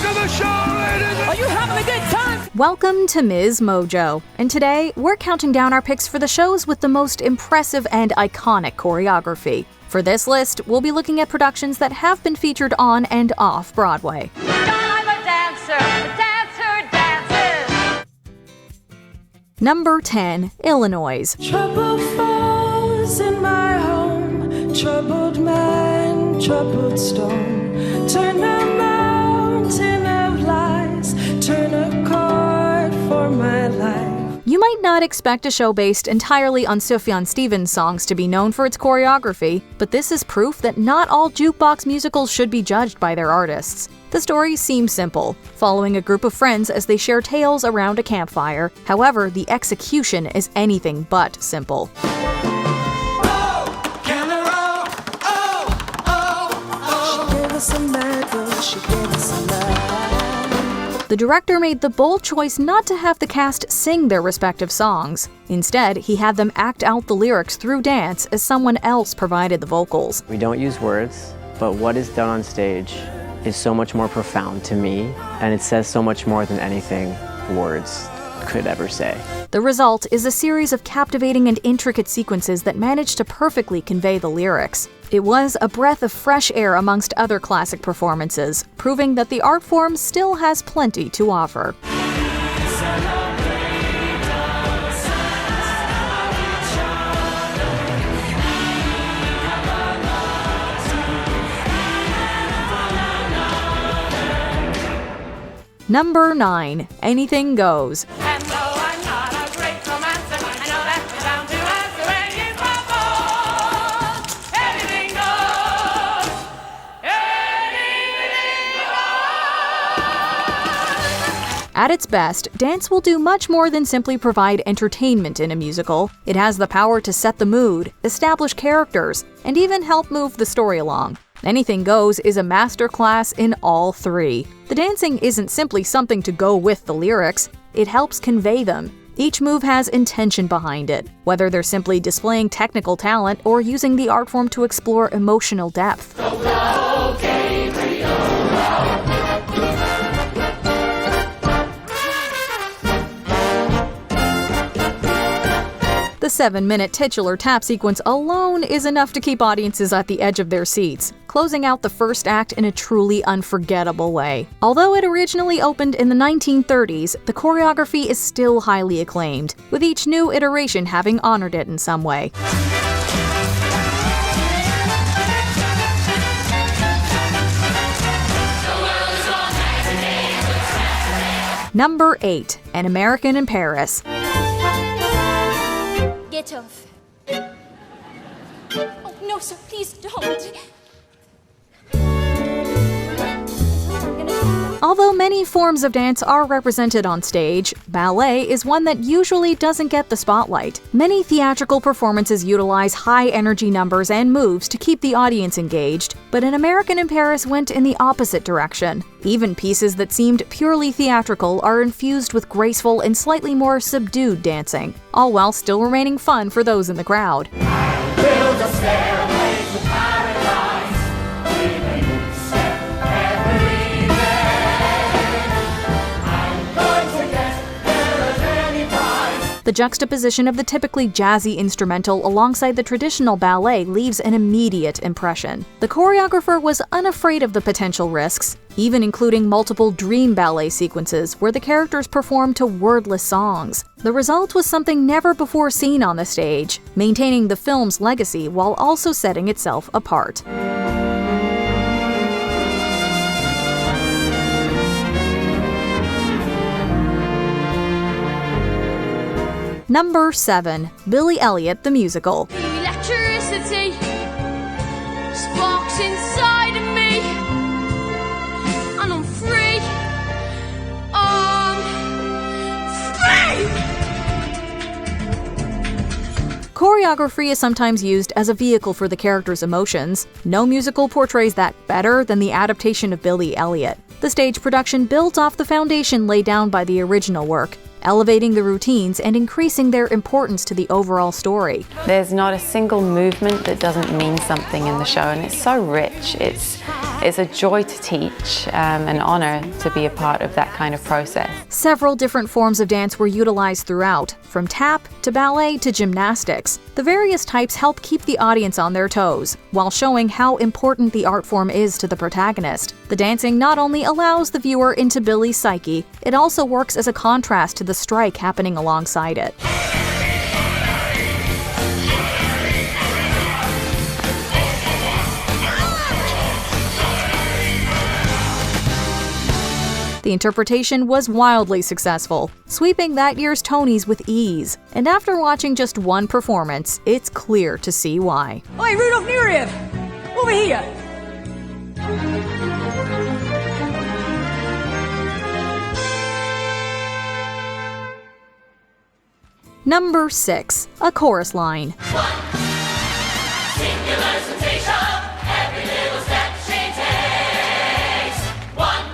Are you having a good time? Welcome to MsMojo, and today we're counting down our picks for the shows with the most impressive and iconic choreography. For this list, we'll be looking at productions that have been featured on and off Broadway. I'm a dancer, the dancer dances. Number 10, Illinois. Trouble falls in my home, troubled mind, troubled stone. Turn a mountain of lies, turn a chord for my life. You might not expect a show based entirely on Sufjan Stevens' songs to be known for its choreography, but this is proof that not all jukebox musicals should be judged by their artists. The story seems simple, following a group of friends as they share tales around a campfire. However, the execution is anything but simple. The director made the bold choice not to have the cast sing their respective songs. Instead, he had them act out the lyrics through dance as someone else provided the vocals. We don't use words, but what is done on stage is so much more profound to me, and it says so much more than anything words could ever say. The result is a series of captivating and intricate sequences that manage to perfectly convey the lyrics. It was a breath of fresh air amongst other classic performances, proving that the art form still has plenty to offer. Number 9, Anything Goes. And though I'm not a great romancer, I know that you're down to answer when you propose. Anything goes. Anything goes. At its best, dance will do much more than simply provide entertainment in a musical. It has the power to set the mood, establish characters, and even help move the story along. Anything Goes is a masterclass in all three. The dancing isn't simply something to go with the lyrics, it helps convey them. Each move has intention behind it, whether they're simply displaying technical talent or using the art form to explore emotional depth. The 7-minute titular tap sequence alone is enough to keep audiences at the edge of their seats, closing out the first act in a truly unforgettable way. Although it originally opened in the 1930s, the choreography is still highly acclaimed, with each new iteration having honored it in some way. Number 8, An American in Paris. Get off. Oh, no, sir, please don't. Although many forms of dance are represented on stage, ballet is one that usually doesn't get the spotlight. Many theatrical performances utilize high-energy numbers and moves to keep the audience engaged, but An American in Paris went in the opposite direction. Even pieces that seemed purely theatrical are infused with graceful and slightly more subdued dancing, all while still remaining fun for those in the crowd. Build a stairway to paradise. We may step every day. I'm going to guess there is any prize. The juxtaposition of the typically jazzy instrumental alongside the traditional ballet leaves an immediate impression. The choreographer was unafraid of the potential risks, even including multiple dream ballet sequences where the characters performed to wordless songs. The result was something never before seen on the stage, maintaining the film's legacy while also setting itself apart. Number 7, Billy Elliot the Musical. Electricity sparks inside of me, and I'm free. Choreography is sometimes used as a vehicle for the character's emotions. No musical portrays that better than the adaptation of Billy Elliot. The stage production built off the foundation laid down by the original work, elevating the routines and increasing their importance to the overall story. There's not a single movement that doesn't mean something in the show, and it's so rich. It's a joy to teach, an honor to be a part of that kind of process. Several different forms of dance were utilized throughout, from tap to ballet to gymnastics. The various types help keep the audience on their toes, while showing how important the art form is to the protagonist. The dancing not only allows the viewer into Billy's psyche, it also works as a contrast to the strike happening alongside it. The interpretation was wildly successful, sweeping that year's Tonys with ease. And after watching just one performance, it's clear to see why. Oi, Rudolph Nureyev! Over here! Number 6. A chorus line. Singular sensation, every little step she takes. One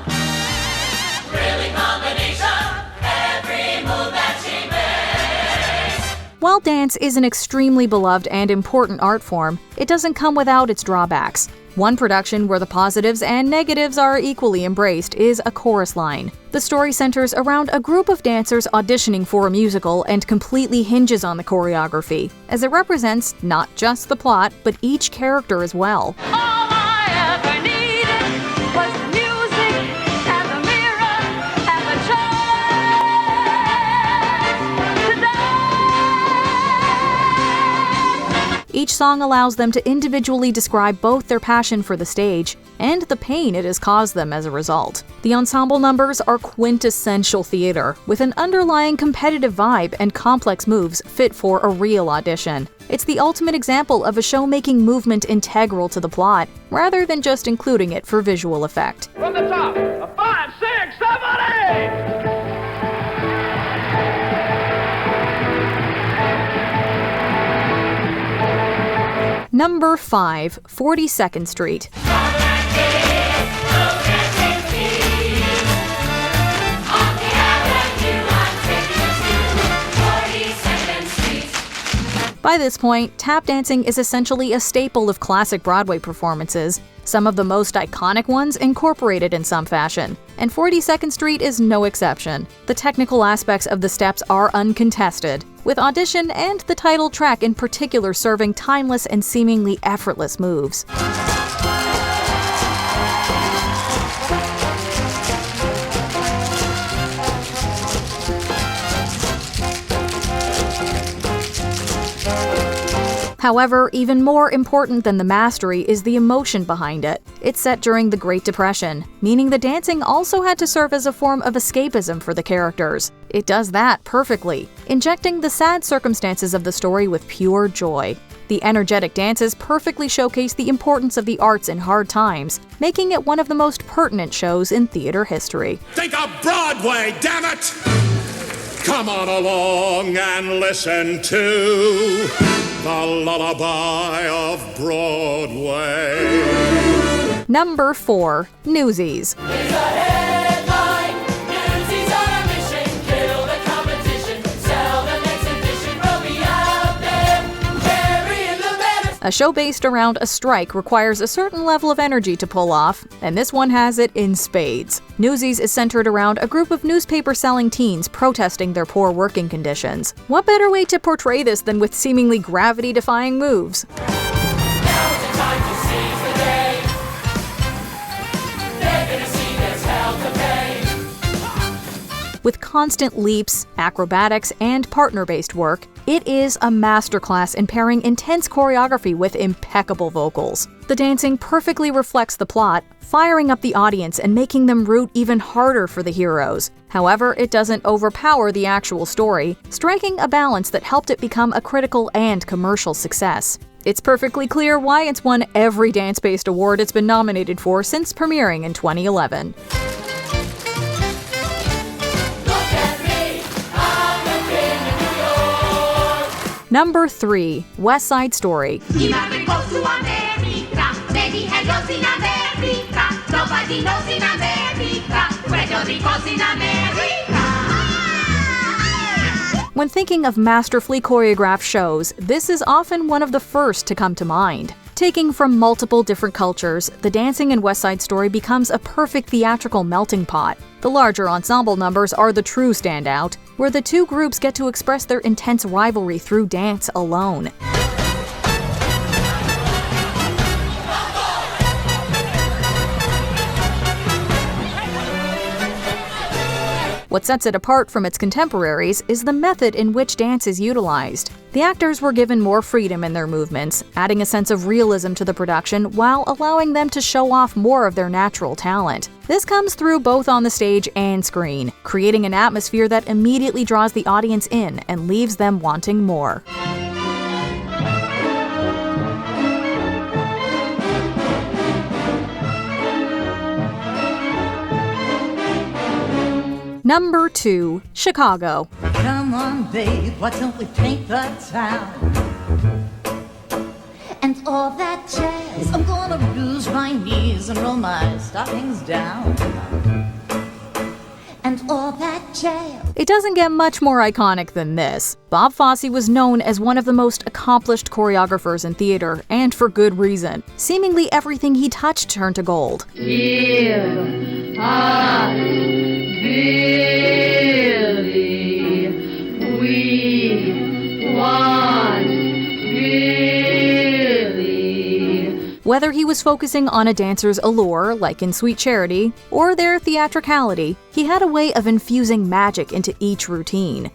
thrilling combination, every move that she makes. While dance is an extremely beloved and important art form, it doesn't come without its drawbacks. One production where the positives and negatives are equally embraced is A Chorus Line. The story centers around a group of dancers auditioning for a musical and completely hinges on the choreography, as it represents not just the plot, but each character as well. All I ever needed was music and a mirror and a chance to dance. Each song allows them to individually describe both their passion for the stage and the pain it has caused them as a result. The ensemble numbers are quintessential theater, with an underlying competitive vibe and complex moves fit for a real audition. It's the ultimate example of a show making movement integral to the plot, rather than just including it for visual effect. From the top, a 5, 6, 7, 8! Number 5. 42nd Street. By this point, tap dancing is essentially a staple of classic Broadway performances, some of the most iconic ones incorporated in some fashion, and 42nd Street is no exception. The technical aspects of the steps are uncontested, with Audition and the title track in particular serving timeless and seemingly effortless moves. However, even more important than the mastery is the emotion behind it. It's set during the Great Depression, meaning the dancing also had to serve as a form of escapism for the characters. It does that perfectly, injecting the sad circumstances of the story with pure joy. The energetic dances perfectly showcase the importance of the arts in hard times, making it one of the most pertinent shows in theater history. Think of Broadway, damn it! Come on along and listen to the lullaby of Broadway. Number 4. Newsies. Here's a headline, Newsies on a mission, kill the competition, sell the next edition, we'll be out there, carrying the banners. A show based around a strike requires a certain level of energy to pull off, and this one has it in spades. Newsies is centered around a group of newspaper-selling teens protesting their poor working conditions. What better way to portray this than with seemingly gravity-defying moves? Now's the time to seize the day. They're gonna see there's hell to pay. With constant leaps, acrobatics, and partner-based work, it is a masterclass in pairing intense choreography with impeccable vocals. The dancing perfectly reflects the plot, firing up the audience and making them root even harder for the heroes. However, it doesn't overpower the actual story, striking a balance that helped it become a critical and commercial success. It's perfectly clear why it's won every dance-based award it's been nominated for since premiering in 2011. Number 3. West Side Story. Nobody knows in America where Johnny goes in America. When thinking of masterfully choreographed shows, this is often one of the first to come to mind. Taking from multiple different cultures, the dancing in West Side Story becomes a perfect theatrical melting pot. The larger ensemble numbers are the true standout, where the two groups get to express their intense rivalry through dance alone. What sets it apart from its contemporaries is the method in which dance is utilized. The actors were given more freedom in their movements, adding a sense of realism to the production while allowing them to show off more of their natural talent. This comes through both on the stage and screen, creating an atmosphere that immediately draws the audience in and leaves them wanting more. Number 2. Chicago. Come on, babe, why don't we paint the town? And all that jazz, I'm gonna bruise my knees and roll my stockings down. And all that jazz. It doesn't get much more iconic than this. Bob Fosse was known as one of the most accomplished choreographers in theater, and for good reason. Seemingly everything he touched turned to gold. Here I really, we want really. Whether he was focusing on a dancer's allure, like in Sweet Charity, or their theatricality, he had a way of infusing magic into each routine.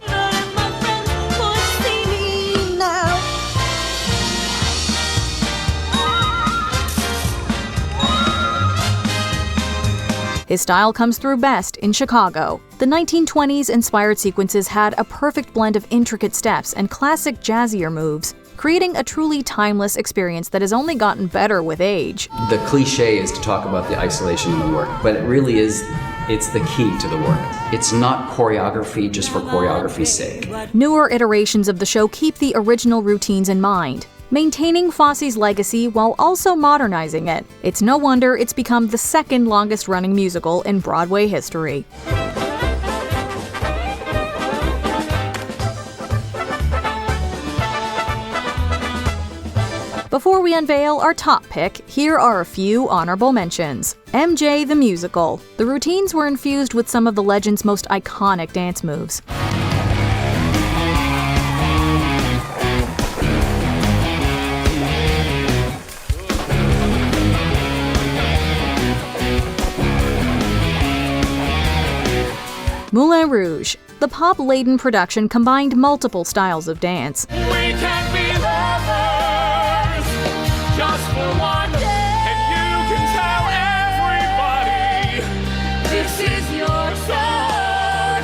His style comes through best in Chicago. The 1920s-inspired sequences had a perfect blend of intricate steps and classic jazzier moves, creating a truly timeless experience that has only gotten better with age. The cliche is to talk about the isolation in the work, but it really is, it's the key to the work. It's not choreography just for choreography's sake. Newer iterations of the show keep the original routines in mind, maintaining Fosse's legacy while also modernizing it. It's no wonder it's become the second longest-running musical in Broadway history. Before we unveil our top pick, here are a few honorable mentions. MJ the Musical. The routines were infused with some of the legend's most iconic dance moves. Moulin Rouge. The pop-laden production combined multiple styles of dance. We can be lovers just for one day, and you can tell everybody this is your song.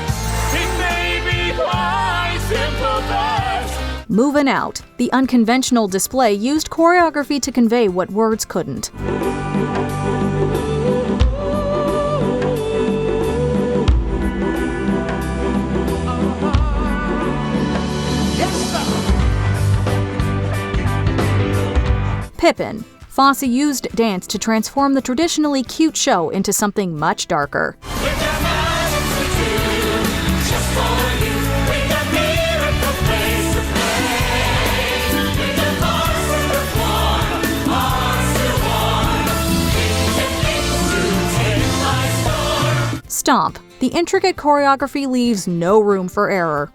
It may be quite simple, but Movin' Out. The unconventional display used choreography to convey what words couldn't. Pippin. Fosse used dance to transform the traditionally cute show into something much darker. Stomp. The intricate choreography leaves no room for error.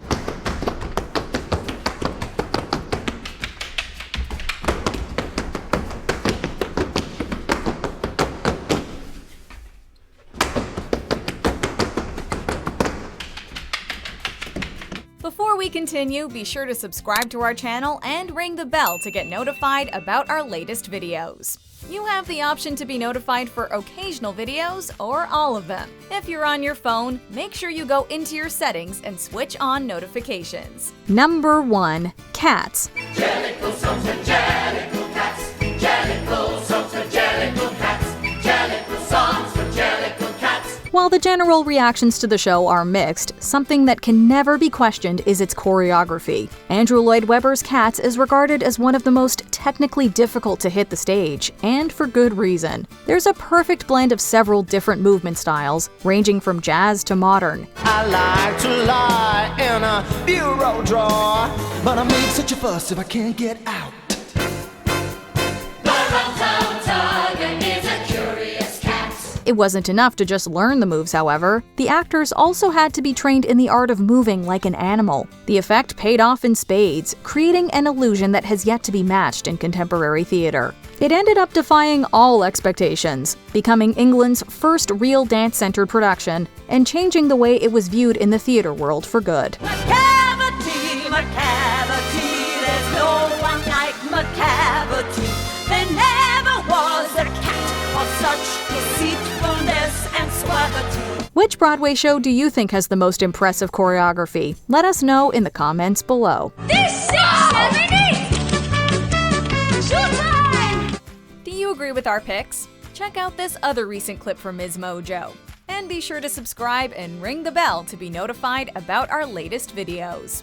Before we continue, be sure to subscribe to our channel and ring the bell to get notified about our latest videos. You have the option to be notified for occasional videos or all of them. If you're on your phone, make sure you go into your settings and switch on notifications. Number 1. Cats. Jellicle songs for jellicle cats. Jellicle songs for jellicle cats. Jellicle songs for jellicle cats. While the general reactions to the show are mixed, something that can never be questioned is its choreography. Andrew Lloyd Webber's Cats is regarded as one of the most technically difficult to hit the stage, and for good reason. There's a perfect blend of several different movement styles, ranging from jazz to modern. I like to lie in a bureau drawer, but I make such a fuss if I can't get out. It wasn't enough to just learn the moves, however. The actors also had to be trained in the art of moving like an animal. The effect paid off in spades, creating an illusion that has yet to be matched in contemporary theater. It ended up defying all expectations, becoming England's first real dance-centered production, and changing the way it was viewed in the theater world for good. Macavity, Macavity, there's no one like Macavity. There never was a cat of such deceitfulness and suavity. Which Broadway show do you think has the most impressive choreography? Let us know in the comments below. This 6, 7, 8! Showtime! Do you agree with our picks? Check out this other recent clip from MsMojo. And be sure to subscribe and ring the bell to be notified about our latest videos.